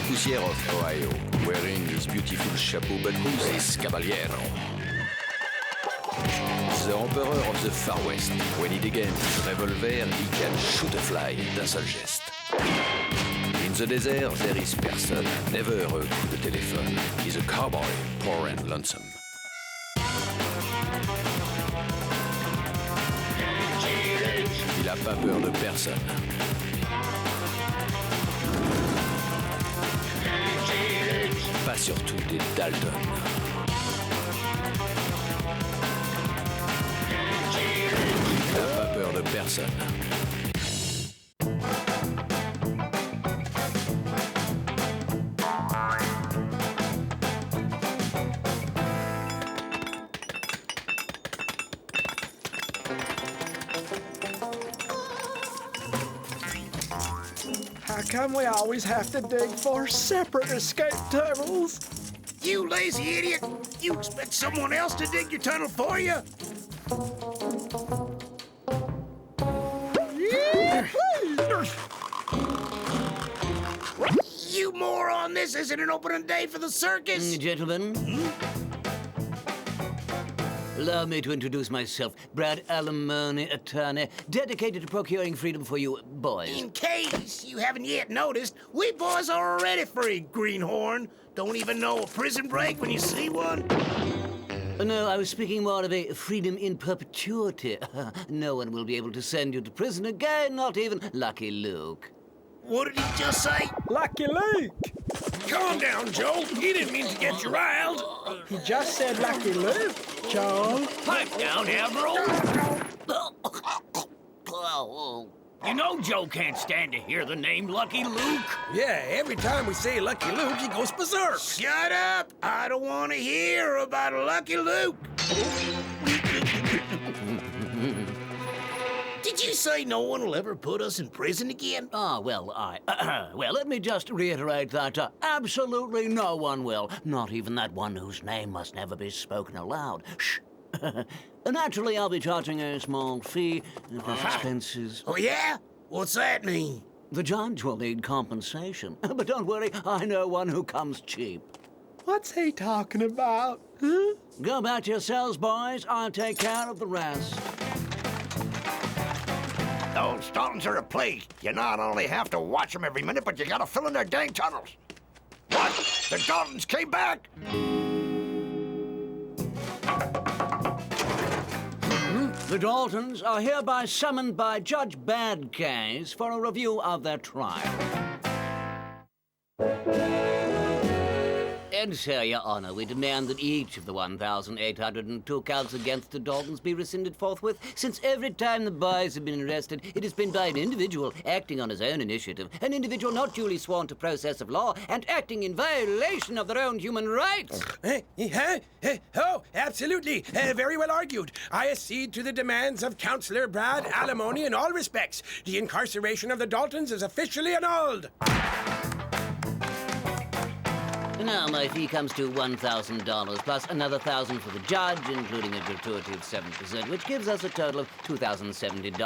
poussière of Ohio, wearing his beautiful chapeau, but who's this caballero? The emperor of the Far West. When he degains his revolver, he can shoot a fly d'un seul geste. In the desert, there is person, never a coup de téléphone. He's a cowboy, poor and lonesome. Il a pas peur de personne. Pas surtout des Daltons. Il n'a pas peur de personne. How come we always have to dig for separate escape tunnels? You lazy idiot! You expect someone else to dig your tunnel for you? You moron, this isn't an opening day for the circus! Gentlemen, allow me to introduce myself, Brad Alimony, attorney, dedicated to procuring freedom for you boys. In case you haven't yet noticed, we boys are already free, greenhorn. Don't even know a prison break when you see one? No, I was speaking more of a freedom in perpetuity. No one will be able to send you to prison again, not even Lucky Luke. What did he just say? Lucky Luke! Calm down, Joe. He didn't mean to get you riled. He just said Lucky Luke, Joel. Pipe down, Admiral. You know Joe can't stand to hear the name Lucky Luke. Yeah, every time we say Lucky Luke, he goes berserk. Shut up! I don't want to hear about Lucky Luke. Did you say no one will ever put us in prison again? Well, well, let me just reiterate that absolutely no one will. Not even that one whose name must never be spoken aloud. Shh. Naturally, I'll be charging a small fee for expenses. Oh, yeah? What's that mean? The judge will need compensation. But don't worry, I know one who comes cheap. What's he talking about? Huh? Go back to yourselves, boys. I'll take care of the rest. Those Daltons are a plague. You not only have to watch them every minute, but you gotta fill in their dang tunnels. What? The Daltons came back? The Daltons are hereby summoned by Judge Badcase for a review of their trial. And so, Your Honor, we demand that each of the 1,802 counts against the Daltons be rescinded forthwith, since every time the boys have been arrested, it has been by an individual acting on his own initiative, an individual not duly sworn to process of law, and acting in violation of their own human rights. Oh, absolutely. Very well argued. I accede to the demands of Counselor Brad Alimony in all respects. The incarceration of the Daltons is officially annulled. Now, my fee comes to $1,000 plus another $1,000 for the judge, including a gratuity of 7%, which gives us a total of $2,070.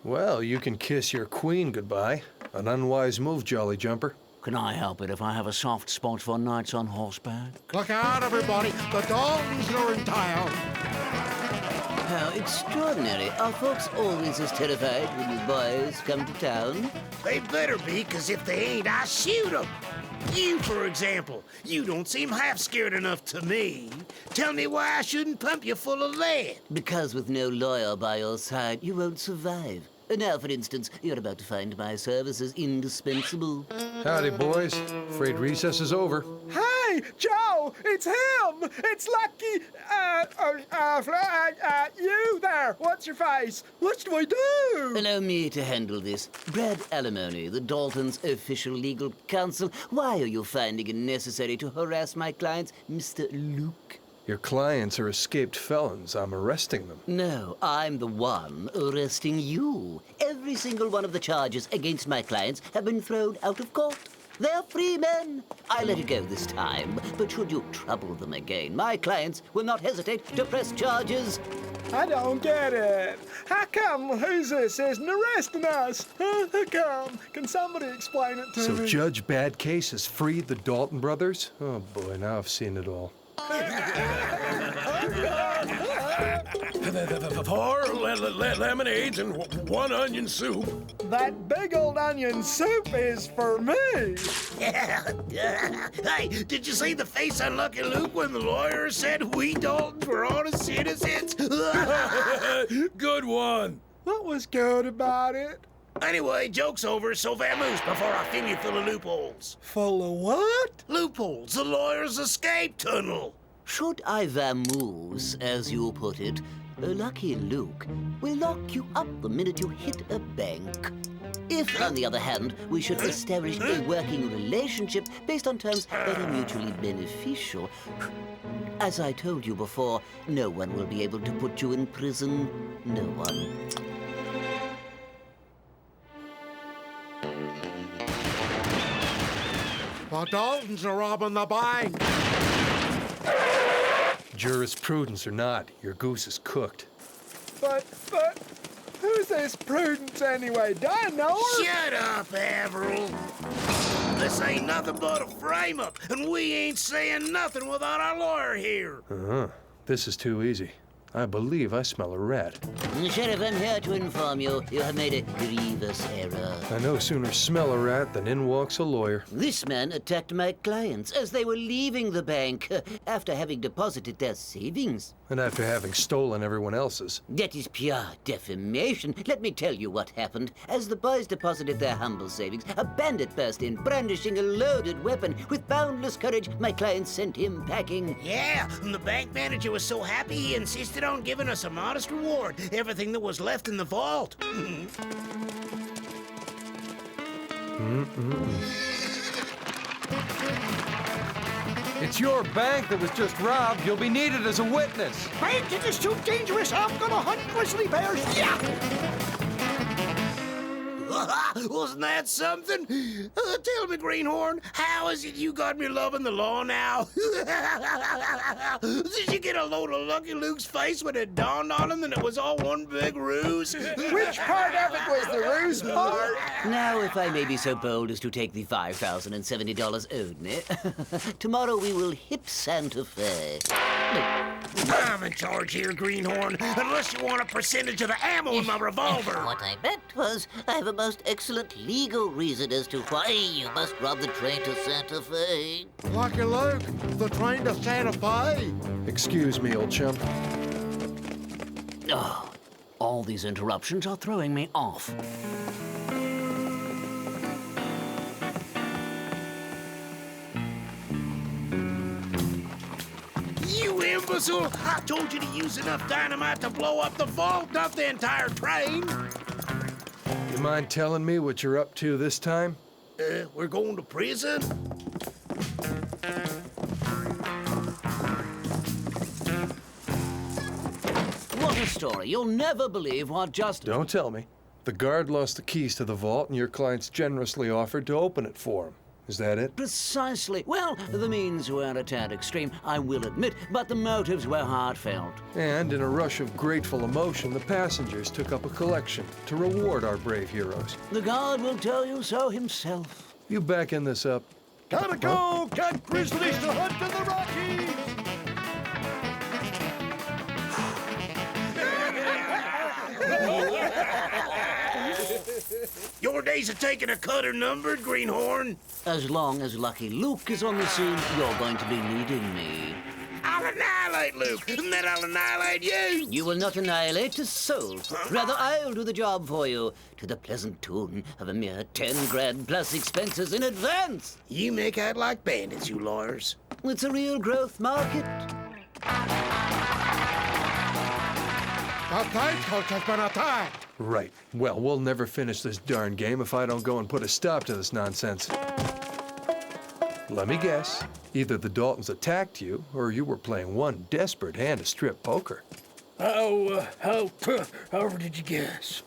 Well, you can kiss your queen goodbye. An unwise move, Jolly Jumper. Can I help it if I have a soft spot for knights on horseback? Look out, everybody. The Daltons are in town. How extraordinary. Are folks always as terrified when you boys come to town? They better be, because if they ain't, I shoot them. You, for example, you don't seem half scared enough to me. Tell me why I shouldn't pump you full of lead. Because with no lawyer by your side, you won't survive. Now, for instance, you're about to find my services indispensable. Howdy, boys. Afraid recess is over. Hey, Joe! It's him! It's Lucky... you there! What's your face? What do I do? Allow me to handle this. Brad Alimony, the Daltons' official legal counsel. Why are you finding it necessary to harass my clients, Mr. Luke? Your clients are escaped felons. I'm arresting them. No, I'm the one arresting you. Every single one of the charges against my clients have been thrown out of court. They're free men. I let it go this time, but should you trouble them again, my clients will not hesitate to press charges. I don't get it. How come Who's This isn't arresting us? Huh? How come? Can somebody explain it to me? So Judge Bad Case has freed the Dalton brothers? Oh boy, now I've seen it all. 4 lemonades and 1 onion soup. That big old onion soup is for me. Hey, did you see the face on Lucky Luke when the lawyer said we Daltons were honest citizens? Good one. What was good about it? Anyway, joke's over, so vamoose before I fill you full of loopholes. Full of what? Loopholes, the lawyer's escape tunnel. Should I vamoose, as you put it, Lucky Luke will lock you up the minute you hit a bank. If, on the other hand, we should establish a working relationship based on terms that are mutually beneficial, as I told you before, no one will be able to put you in prison. No one. The Daltons are robbing the bank. Jurisprudence or not, your goose is cooked. But, who's this Prudence anyway? Do I know her? Shut up, Averill. This ain't nothing but a frame-up, and we ain't saying nothing without our lawyer here. This is too easy. I believe I smell a rat. Sheriff, I'm here to inform you, you have made a grievous error. I no sooner smell a rat than in walks a lawyer. This man attacked my clients as they were leaving the bank after having deposited their savings. And after having stolen everyone else's. That is pure defamation. Let me tell you what happened. As the boys deposited their humble savings, a bandit burst in, brandishing a loaded weapon. With boundless courage, my client sent him packing. Yeah, and the bank manager was so happy he insisted on giving us a modest reward. Everything that was left in the vault. It's your bank that was just robbed. You'll be needed as a witness. Banking is too dangerous. I'm gonna hunt grizzly bears. Yeah! Wasn't that something? Tell me, Greenhorn, how is it you got me loving the law now? Did you get a load of Lucky Luke's face when it dawned on him that it was all one big ruse? Which part of it was the ruse part? Now, if I may be so bold as to take the $5,070 owed me, tomorrow we will hit Santa Fe. I'm in charge here, Greenhorn, unless you want a percentage of the ammo in my revolver. What I meant was, I have a most excellent legal reason as to why you must rob the train to Santa Fe. Lucky Luke, the train to Santa Fe. Excuse me, old chump. Oh, all these interruptions are throwing me off. You imbecile! I told you to use enough dynamite to blow up the vault, not the entire train. You mind telling me what you're up to this time? We're going to prison? What a story. You'll never believe what just... Don't tell me. The guard lost the keys to the vault and your clients generously offered to open it for him. Is that it? Precisely. Well, the means were a tad extreme, I will admit, but the motives were heartfelt. And in a rush of grateful emotion, the passengers took up a collection to reward our brave heroes. The guard will tell you so himself. You backing this up? Gotta go! Got grizzlies to hunt in the Rockies! Your days of taking a cut are numbered, Greenhorn. As long as Lucky Luke is on the scene, you're going to be needing me. I'll annihilate Luke, and then I'll annihilate you. You will not annihilate his soul. Rather, I'll do the job for you, to the pleasant tune of a mere 10 grand plus expenses in advance. You make out like bandits, you lawyers. It's a real growth market. The stagecoach has been attacked. Right. Well, we'll never finish this darn game if I don't go and put a stop to this nonsense. Let me guess. Either the Daltons attacked you, or you were playing one desperate hand of strip poker. However did you guess?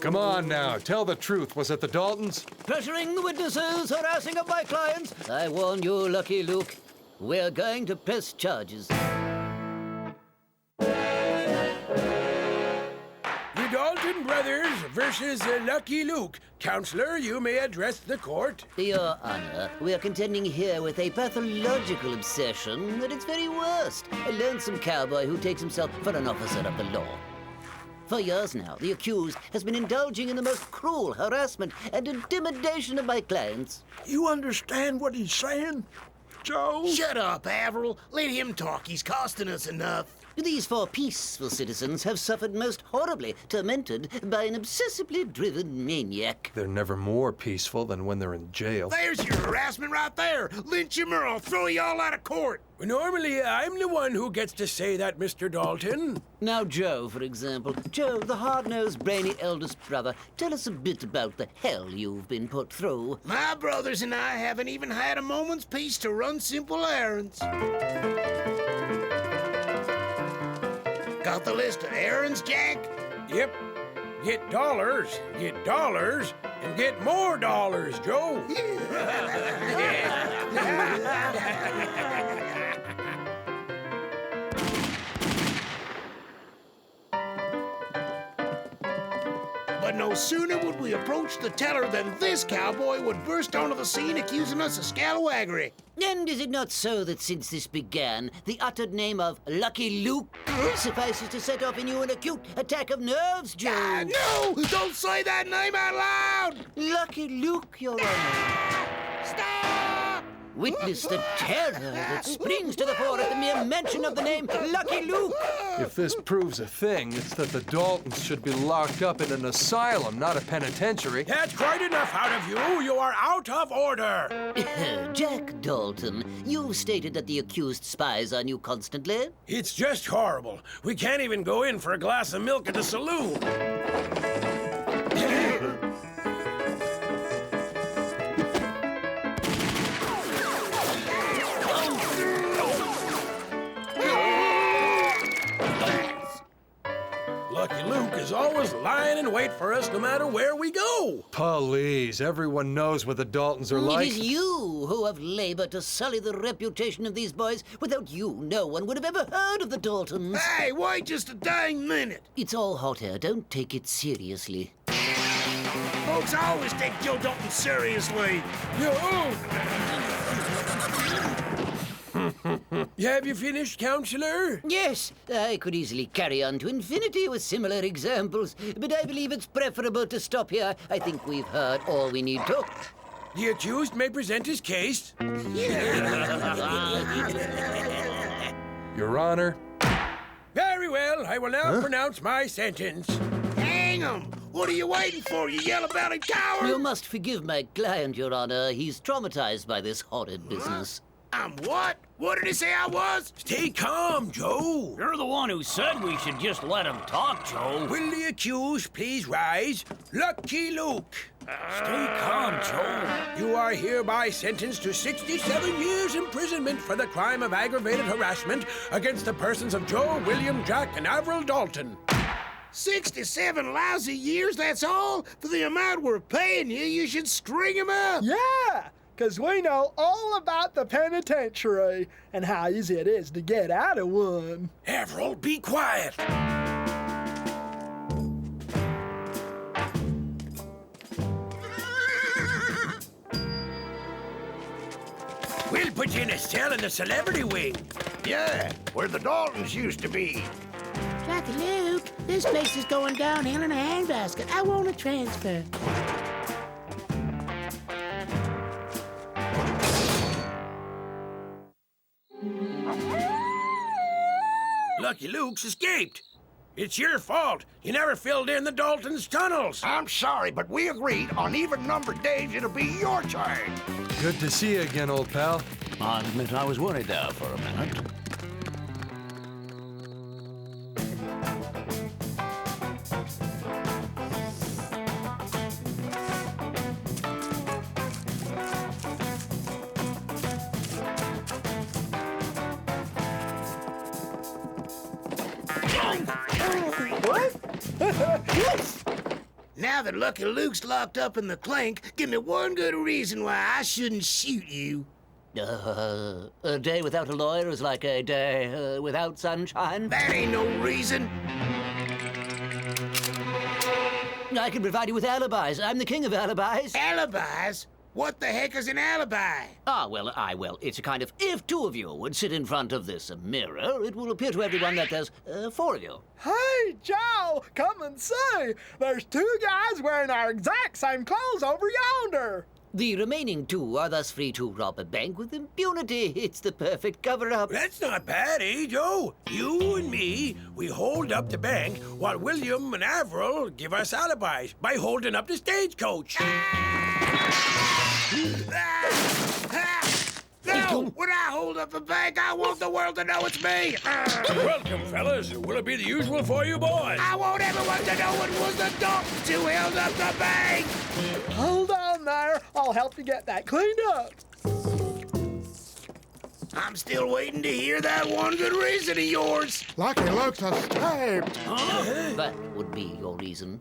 Come on now, tell the truth. Was it the Daltons? Pressuring the witnesses, harassing of my clients. I warn you, Lucky Luke, we're going to press charges. Dalton brothers versus Lucky Luke. Counselor, you may address the court. Your Honor, we are contending here with a pathological obsession at its very worst. A lonesome cowboy who takes himself for an officer of the law. For years now, the accused has been indulging in the most cruel harassment and intimidation of my clients. You understand what he's saying, Joe? Shut up, Avril. Let him talk. He's costing us enough. These four peaceful citizens have suffered most horribly, tormented by an obsessively driven maniac. They're never more peaceful than when they're in jail. There's your harassment right there. Lynch him or I'll throw you all out of court. Normally, I'm the one who gets to say that, Mr. Dalton. Now, Joe, for example. Joe, the hard-nosed, brainy eldest brother, tell us a bit about the hell you've been put through. My brothers and I haven't even had a moment's peace to run simple errands. Got the list of errands, Jack? Yep. Get dollars, and get more dollars, Joe. But no sooner would we approach the teller than this cowboy would burst onto the scene accusing us of scalawaggery. And is it not so that since this began, the uttered name of Lucky Luke suffices to set off in you an acute attack of nerves, Joe? No! Don't say that name out loud! Lucky Luke, Your Honor. Stop! Witness the terror that springs to the fore at the mere mention of the name Lucky Luke. If this proves a thing, it's that the Daltons should be locked up in an asylum, not a penitentiary. That's quite enough out of you. You are out of order. Jack Dalton, you've stated that the accused spies on you constantly. It's just horrible. We can't even go in for a glass of milk at the saloon. Lucky Luke is always lying in wait for us no matter where we go. Please, everyone knows what the Daltons are like. It is you who have labored to sully the reputation of these boys. Without you, no one would have ever heard of the Daltons. Hey, wait just a dang minute. It's all hot air. Don't take it seriously. Folks always take Joe Dalton seriously. Have you finished, Counselor? Yes, I could easily carry on to infinity with similar examples, but I believe it's preferable to stop here. I think we've heard all we need to. The accused may present his case. Your Honor. Very well. I will now pronounce my sentence. Hang 'em! What are you waiting for, you yellow-bellied coward? You must forgive my client, Your Honor. He's traumatized by this horrid business. I'm what? What did he say I was? Stay calm, Joe. You're the one who said we should just let him talk, Joe. Will the accused please rise? Lucky Luke. Stay calm, Joe. You are hereby sentenced to 67 years imprisonment for the crime of aggravated harassment against the persons of Joe, William, Jack, and Avril Dalton. 67 lousy years, that's all? For the amount we're paying you, you should string him up. Yeah, because we know all about the penitentiary and how easy it is to get out of one. Avril, be quiet. We'll put you in a cell in the celebrity wing. Yeah, where the Daltons used to be. Lucky Luke, this place is going downhill in a handbasket. I want a transfer. Lucky Luke's escaped. It's your fault. You never filled in the Daltons' tunnels. I'm sorry, but we agreed on even-numbered days it'll be your turn. Good to see you again, old pal. I'll admit I was worried there for a minute. Now that Lucky Luke's locked up in the clink, give me one good reason why I shouldn't shoot you. A day without a lawyer is like a day without sunshine. That ain't no reason. I can provide you with alibis. I'm the king of alibis. Alibis? What the heck is an alibi? Well, it's a kind of, if two of you would sit in front of this mirror, it will appear to everyone that there's four of you. Hey, Joe, come and see. There's two guys wearing our exact same clothes over yonder. The remaining two are thus free to rob a bank with impunity. It's the perfect cover-up. That's not bad, eh, Joe? You and me, we hold up the bank while William and Avril give us alibis by holding up the stagecoach. No! When I hold up the bank, I want the world to know it's me! Welcome, fellas. Will it be the usual for you boys? I want everyone to know it was the Daltons who held up the bank! Hold on there. I'll help you get that cleaned up. I'm still waiting to hear that one good reason of yours. Lucky Luke's escaped. That would be your reason.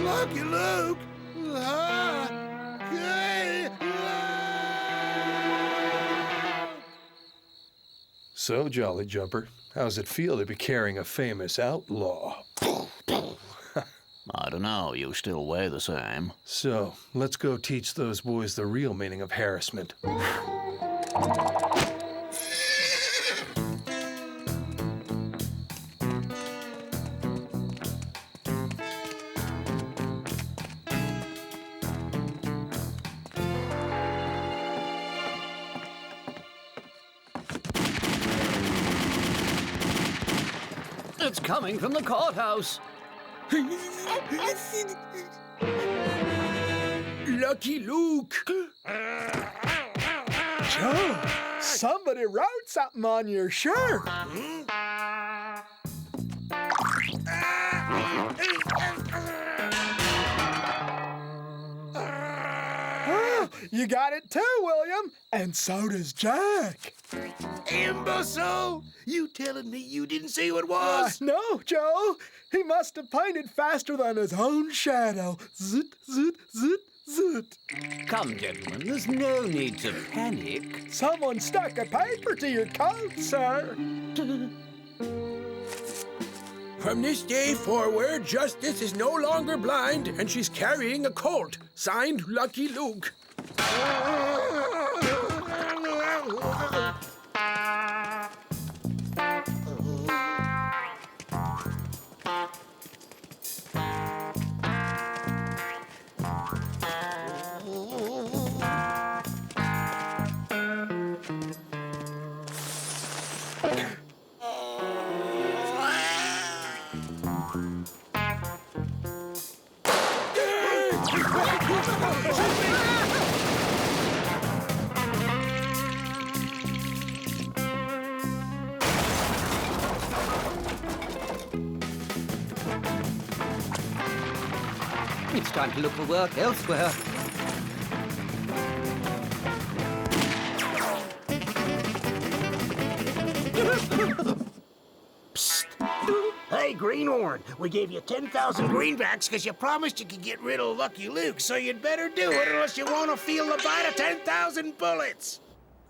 Lucky Luke? So, Jolly Jumper, how's it feel to be carrying a famous outlaw? I don't know. You still weigh the same. So, let's go teach those boys the real meaning of harassment. It's coming from the courthouse. Lucky Luke. Joe, somebody wrote something on your shirt. Oh, you got it too, William. And so does Jack. Imbecile! You telling me you didn't see who it was? No, Joe. He must have painted faster than his own shadow. Zit, zit, zit, zit. Come, gentlemen, there's no need to panic. Someone stuck a paper to your coat, sir. From this day forward, Justice is no longer blind, and she's carrying a colt. Signed, Lucky Luke. It's time to look for work elsewhere. Psst. Hey, Greenhorn, we gave you 10,000 greenbacks because you promised you could get rid of Lucky Luke, so you'd better do it unless you want to feel the bite of 10,000 bullets.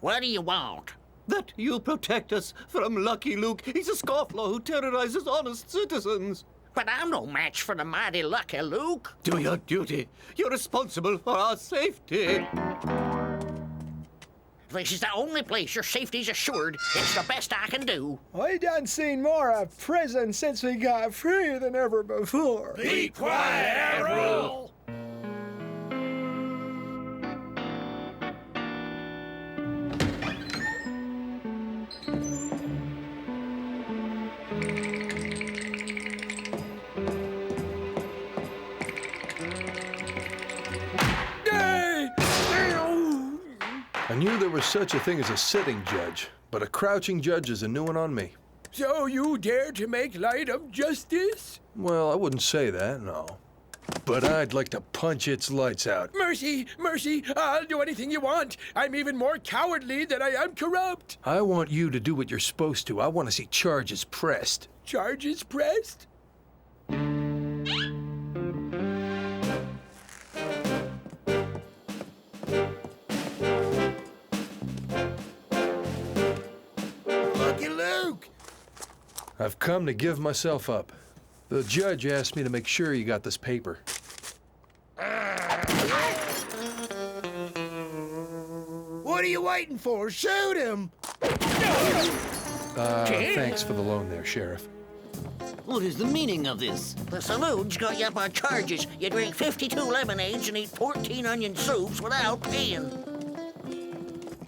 What do you want? That you protect us from Lucky Luke. He's a scofflaw who terrorizes honest citizens. But I'm no match for the mighty Lucky Luke. Do your duty. You're responsible for our safety. This is the only place your safety's assured. It's the best I can do. We done seen more of prison since we got free than ever before. Be quiet, Avril! I knew there was such a thing as a sitting judge, but a crouching judge is a new one on me. So you dare to make light of justice? Well, I wouldn't say that, no. But I'd like to punch its lights out. Mercy, mercy, I'll do anything you want. I'm even more cowardly than I am corrupt. I want you to do what you're supposed to. I want to see charges pressed. Charges pressed? Lucky Luke! I've come to give myself up. The judge asked me to make sure you got this paper. What are you waiting for? Shoot him! Thanks for the loan there, Sheriff. What is the meaning of this? The saloon's got you up on charges. You drink 52 lemonades and eat 14 onion soups without paying.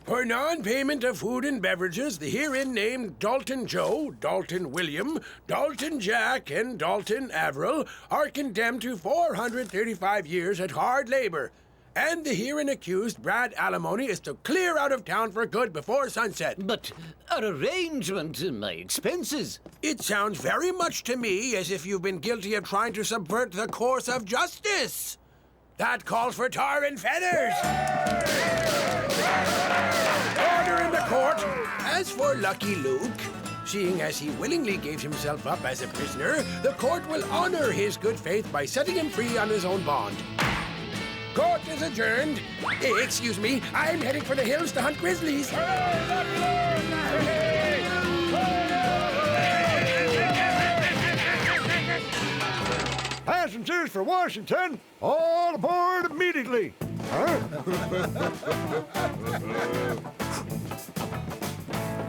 For non-payment of food and beverages, the herein named Dalton Joe, Dalton William, Dalton Jack, and Dalton Averill are condemned to 435 years at hard labor. And the herein accused Brad Alimony is to clear out of town for good before sunset. But our arrangement and my expenses. It sounds very much to me as if you've been guilty of trying to subvert the course of justice. That calls for tar and feathers. Order in the court. As for Lucky Luke, seeing as he willingly gave himself up as a prisoner, the court will honor his good faith by setting him free on his own bond. Court is adjourned. Excuse me, I'm heading for the hills to hunt grizzlies. Passengers for Washington, all aboard immediately. Huh?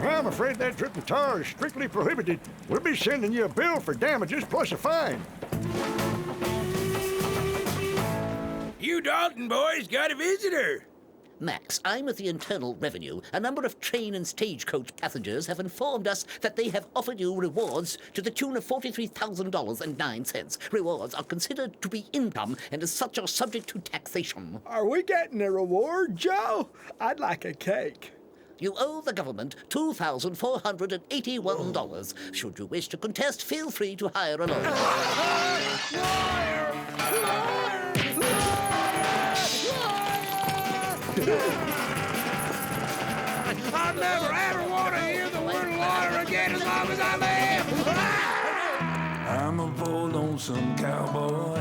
I'm afraid that dripping tar is strictly prohibited. We'll be sending you a bill for damages plus a fine. You Dalton boys got a visitor. Max, I'm with the Internal Revenue. A number of train and stagecoach passengers have informed us that they have offered you rewards to the tune of $43,000.09. Rewards are considered to be income and as such are subject to taxation. Are we getting a reward, Joe? I'd like a cake. You owe the government $2,481. Should you wish to contest, feel free to hire a lawyer. I'll never ever want to hear the word lawyer again as long as I live. I'm a bold, lonesome cowboy.